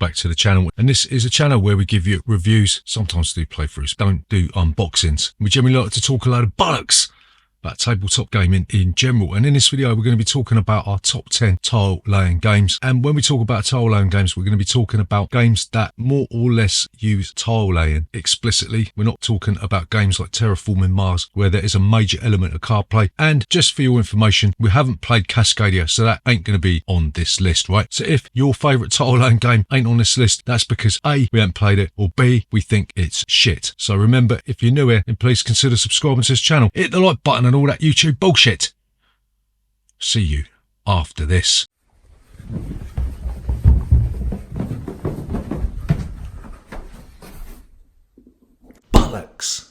back to the channel. And this is a channel where we give you reviews, sometimes do playthroughs, don't do unboxings. We generally like to talk a load of bollocks about tabletop gaming in general. And in this video, we're going to be talking about our top 10 tile laying games. And when we talk about tile laying games, we're going to be talking about games that more or less use tile laying explicitly. We're not talking about games like Terraforming Mars, where there is a major element of card play. And just for your information, we haven't played Cascadia, so that ain't going to be on this list, right? So if your favourite tile laying game ain't on this list, that's because A, we haven't played it, or B, we think it's shit. So remember, if you're new here, then please consider subscribing to this channel. Hit the like button and all that YouTube bullshit. See you after this. Bollocks.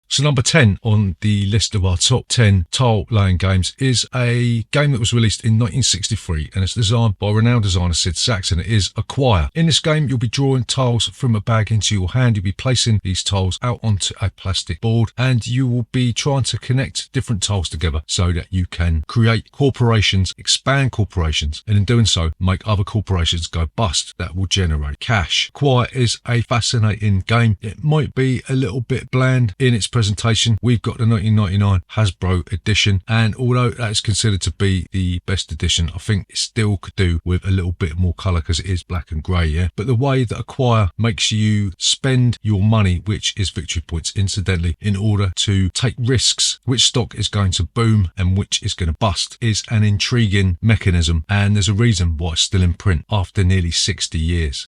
So number 10 on the list of our top 10 tile laying games is a game that was released in 1963 and it's designed by renowned designer Sid Sachs, and it is Acquire. In this game, you'll be drawing tiles from a bag into your hand. You'll be placing these tiles out onto a plastic board and you will be trying to connect different tiles together so that you can create corporations, expand corporations, and in doing so, make other corporations go bust that will generate cash. Acquire is a fascinating game. It might be a little bit bland in its presentation. We've got the 1999 Hasbro edition, and although that is considered to be the best edition, I think it still could do with a little bit more colour because it is black and grey, yeah? But the way that Acquire makes you spend your money, which is victory points incidentally, in order to take risks, which stock is going to boom and which is going to bust, is an intriguing mechanism, and there's a reason why it's still in print after nearly 60 years.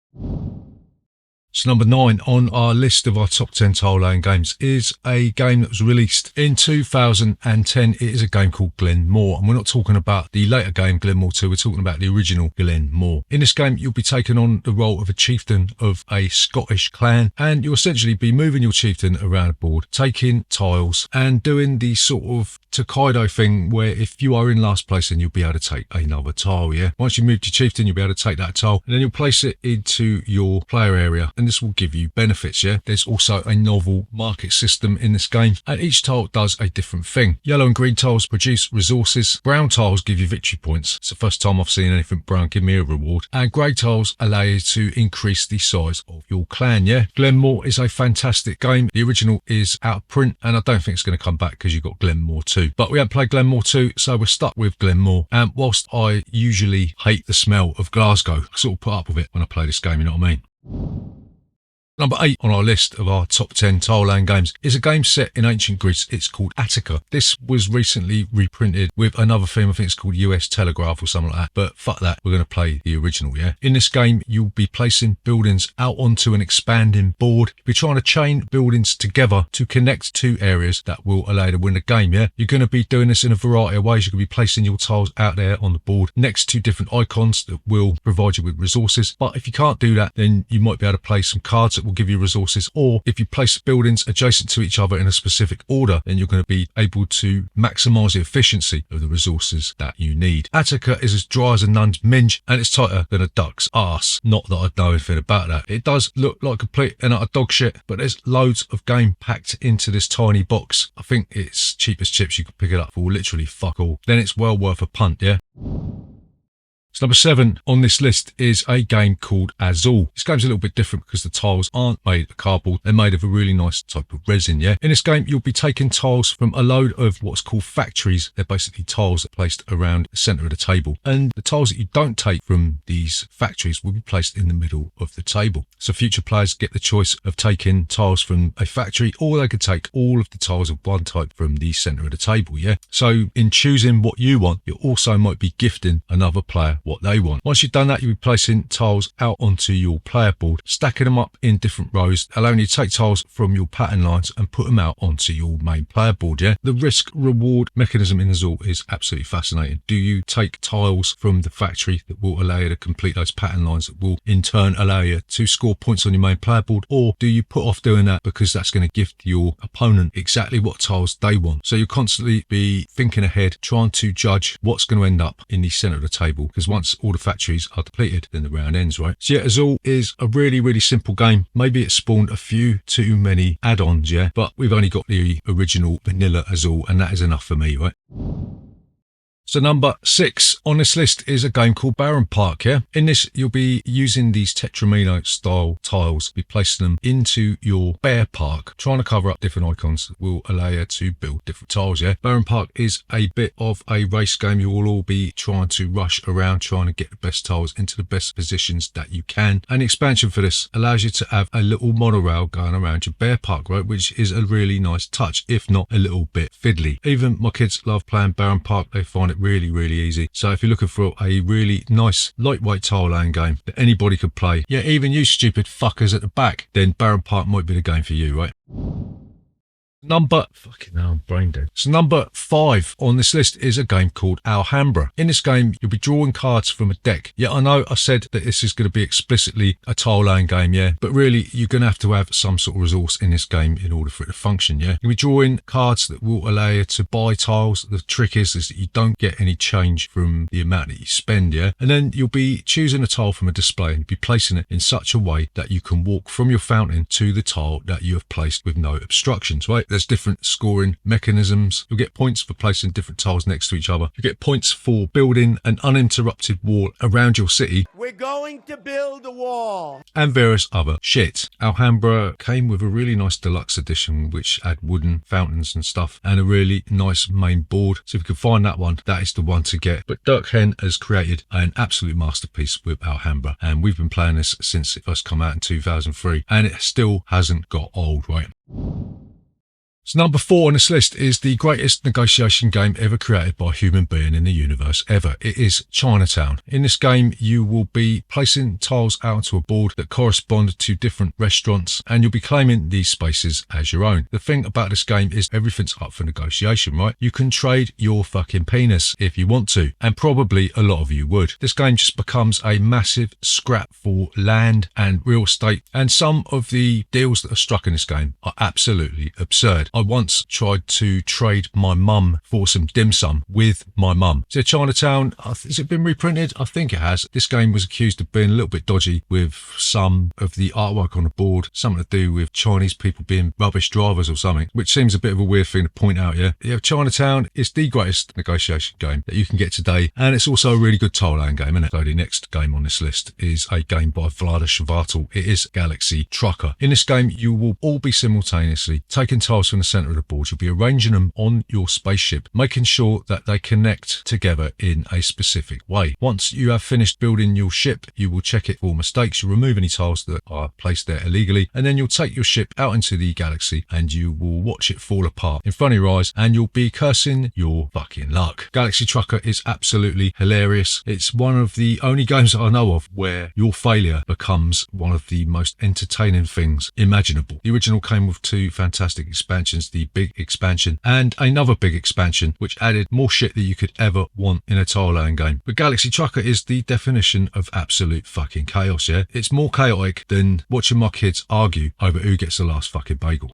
So number 9 on our list of our top 10 tile laying games is a game that was released in 2010. It is a game called Glenmore, and we're not talking about the later game Glenmore 2, we're talking about the original Glenmore. In this game, you'll be taking on the role of a chieftain of a Scottish clan, and you'll essentially be moving your chieftain around a board, taking tiles and doing the sort of Tokaido thing where if you are in last place, then you'll be able to take another tile, yeah? Once you moved your chieftain, you'll be able to take that tile and then you'll place it into your player area, and this will give you benefits, yeah? There's also a novel market system in this game, and each tile does a different thing. Yellow and green tiles produce resources, brown tiles give you victory points. It's the first time I've seen anything brown give me a reward, and grey tiles allow you to increase the size of your clan, yeah? Glenmore is a fantastic game. The original is out of print, and I don't think it's going to come back because you've got Glenmore 2. But we haven't played Glenmore 2, so we're stuck with Glenmore. And whilst I usually hate the smell of Glasgow, I sort of put up with it when I play this game, you know what I mean? Number 8 on our list of our top 10 tile laying games is a game set in ancient Greece. It's called Attica. This was recently reprinted with another theme. I think it's called US Telegraph or something like that. But fuck that, we're going to play the original, yeah? In this game, you'll be placing buildings out onto an expanding board. You'll be trying to chain buildings together to connect two areas that will allow you to win the game, yeah? You're going to be doing this in a variety of ways. You're going to be placing your tiles out there on the board next to different icons that will provide you with resources. But if you can't do that, then you might be able to play some cards that will give you resources, or if you place buildings adjacent to each other in a specific order, then you're going to be able to maximize the efficiency of the resources that you need. Attica is as dry as a nun's minge, and it's tighter than a duck's arse. Not that I know anything about that. It does look like complete and utter dog shit, but there's loads of game packed into this tiny box. I think it's cheap as chips. You can pick it up for literally fuck all. Then it's well worth a punt, yeah? So number 7 on this list is a game called Azul. This game's a little bit different because the tiles aren't made of cardboard. They're made of a really nice type of resin, yeah? In this game, you'll be taking tiles from a load of what's called factories. They're basically tiles that are placed around the centre of the table. And the tiles that you don't take from these factories will be placed in the middle of the table. So future players get the choice of taking tiles from a factory, or they could take all of the tiles of one type from the centre of the table, yeah? So in choosing what you want, you also might be gifting another player what they want. Once you've done that, you'll be placing tiles out onto your player board, stacking them up in different rows, allowing you to take tiles from your pattern lines and put them out onto your main player board, yeah? The risk reward mechanism in Azul is absolutely fascinating. Do you take tiles from the factory that will allow you to complete those pattern lines that will in turn allow you to score points on your main player board, or do you put off doing that because that's going to gift your opponent exactly what tiles they want? So you'll constantly be thinking ahead, trying to judge what's going to end up in the centre of the table, because once all the factories are depleted, then the round ends, right? So yeah, Azul is a really, really simple game. Maybe it spawned a few too many add-ons, yeah, but we've only got the original vanilla Azul, and that is enough for me, right? So number 6 on this list is a game called Baron Park, yeah? In this, you'll be using these Tetramino style tiles, be placing them into your bear park, trying to cover up different icons that will allow you to build different tiles, yeah? Baron Park is a bit of a race game. You will all be trying to rush around, trying to get the best tiles into the best positions that you can. And the expansion for this allows you to have a little monorail going around your bear park, right? Which is a really nice touch, if not a little bit fiddly. Even my kids love playing Baron Park. They find it really, really easy. So if you're looking for a really nice lightweight tile laying game that anybody could play, yeah, even you stupid fuckers at the back, then Baron Park might be the game for you, right? I'm brain dead. So number 5 on this list is a game called Alhambra. In this game, you'll be drawing cards from a deck. Yeah, I know I said that this is going to be explicitly a tile laying game, yeah, but really you're going to have some sort of resource in this game in order for it to function, yeah. You'll be drawing cards that will allow you to buy tiles. The trick is that you don't get any change from the amount that you spend, yeah. And then you'll be choosing a tile from a display and you'll be placing it in such a way that you can walk from your fountain to the tile that you have placed with no obstructions, right? There's different scoring mechanisms. You'll get points for placing different tiles next to each other. You get points for building an uninterrupted wall around your city. We're going to build a wall. And various other shit. Alhambra came with a really nice deluxe edition which had wooden fountains and stuff and a really nice main board. So if you can find that one, that is the one to get. But Dirk Henn has created an absolute masterpiece with Alhambra, and we've been playing this since it first came out in 2003 and it still hasn't got old, right? So number 4 on this list is the greatest negotiation game ever created by a human being in the universe ever. It is Chinatown. In this game, you will be placing tiles out onto a board that correspond to different restaurants, and you'll be claiming these spaces as your own. The thing about this game is everything's up for negotiation, right? You can trade your fucking penis if you want to, and probably a lot of you would. This game just becomes a massive scrap for land and real estate, and some of the deals that are struck in this game are absolutely absurd. I once tried to trade my mum for some dim sum with my mum. So Chinatown, has it been reprinted? I think it has. This game was accused of being a little bit dodgy with some of the artwork on the board, something to do with Chinese people being rubbish drivers or something, which seems a bit of a weird thing to point out, yeah? Yeah, Chinatown is the greatest negotiation game that you can get today, and it's also a really good tile laying game, isn't it? So the next game on this list is a game by Vlaada Chvátil. It is Galaxy Trucker. In this game, you will all be simultaneously taking tiles from the centre of the board. You'll be arranging them on your spaceship, making sure that they connect together in a specific way. Once you have finished building your ship, you will check it for mistakes. You'll remove any tiles that are placed there illegally, and then you'll take your ship out into the galaxy and you will watch it fall apart in front of your eyes, and you'll be cursing your fucking luck. Galaxy Trucker is absolutely hilarious. It's one of the only games that I know of where your failure becomes one of the most entertaining things imaginable. The original came with 2 fantastic expansions, the big expansion and another big expansion, which added more shit that you could ever want in a tile laying game. But Galaxy Trucker is the definition of absolute fucking chaos, yeah? It's more chaotic than watching my kids argue over who gets the last fucking bagel.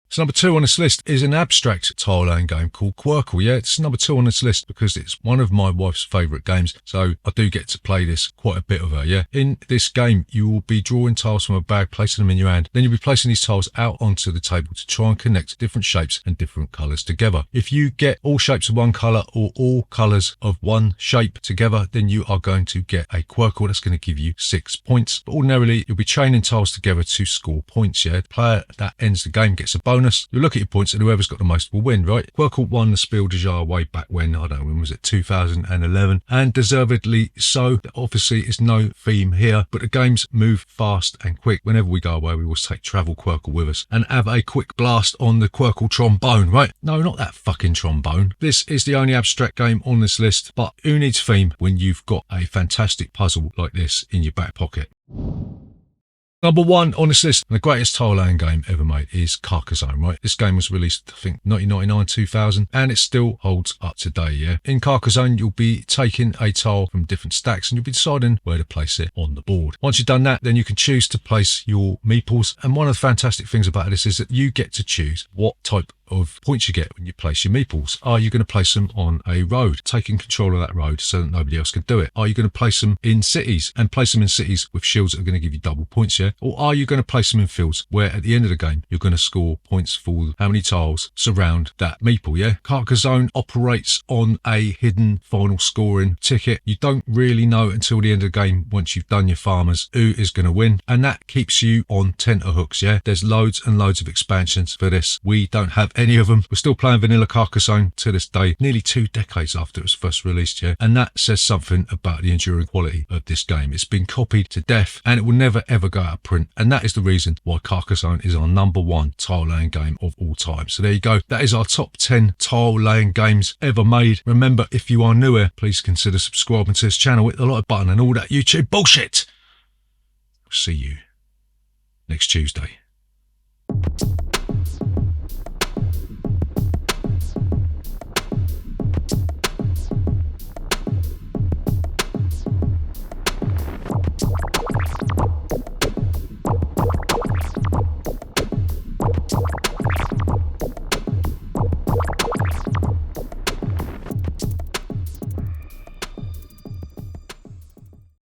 So number 2 on this list is an abstract tile laying game called Quirkle. Yeah, it's number 2 on this list because it's one of my wife's favourite games, so I do get to play this quite a bit of her, yeah. In this game, you will be drawing tiles from a bag, placing them in your hand. Then you'll be placing these tiles out onto the table to try and connect different shapes and different colours together. If you get all shapes of one colour or all colours of one shape together, then you are going to get a Quirkle that's going to give you 6 points. But ordinarily, you'll be chaining tiles together to score points, yeah. The player that ends the game gets a bonus. You'll look at your points and whoever's got the most will win, right? Quirkle won the Spiel des Jahres way back when, I don't know, when was it, 2011, and deservedly so. There obviously is no theme here, but the games move fast and quick. Whenever we go away, we always take Travel Quirkle with us and have a quick blast on the Quirkle trombone, right? No, not that fucking trombone. This is the only abstract game on this list, but who needs theme when you've got a fantastic puzzle like this in your back pocket? Number 1 on this list, the greatest tile laying game ever made, is Carcassonne, right? This game was released, I think, 1999, 2000, and it still holds up today, yeah? In Carcassonne, you'll be taking a tile from different stacks and you'll be deciding where to place it on the board. Once you've done that, then you can choose to place your meeples, and one of the fantastic things about this is that you get to choose what type of points you get when you place your meeples. Are you going to place them on a road, taking control of that road so that nobody else can do it? Are you going to place them in cities and place them in cities with shields that are going to give you double points, yeah? Or are you going to place them in fields where at the end of the game you're going to score points for how many tiles surround that meeple, yeah? Carcassonne operates on a hidden final scoring ticket. You don't really know until the end of the game, once you've done your farmers, who is going to win, and that keeps you on tenterhooks, yeah? There's loads and loads of expansions for this. We don't have any of them. We're still playing vanilla Carcassonne to this day, nearly 2 decades after it was first released, yeah? And that says something about the enduring quality of this game. It's been copied to death and it will never ever go out of print, and that is the reason why Carcassonne is our #1 tile laying game of all time. So there you go. That is our top 10 tile laying games ever made. Remember, if you are new here, please consider subscribing to this channel, hit the like button and all that YouTube bullshit. See you next Tuesday.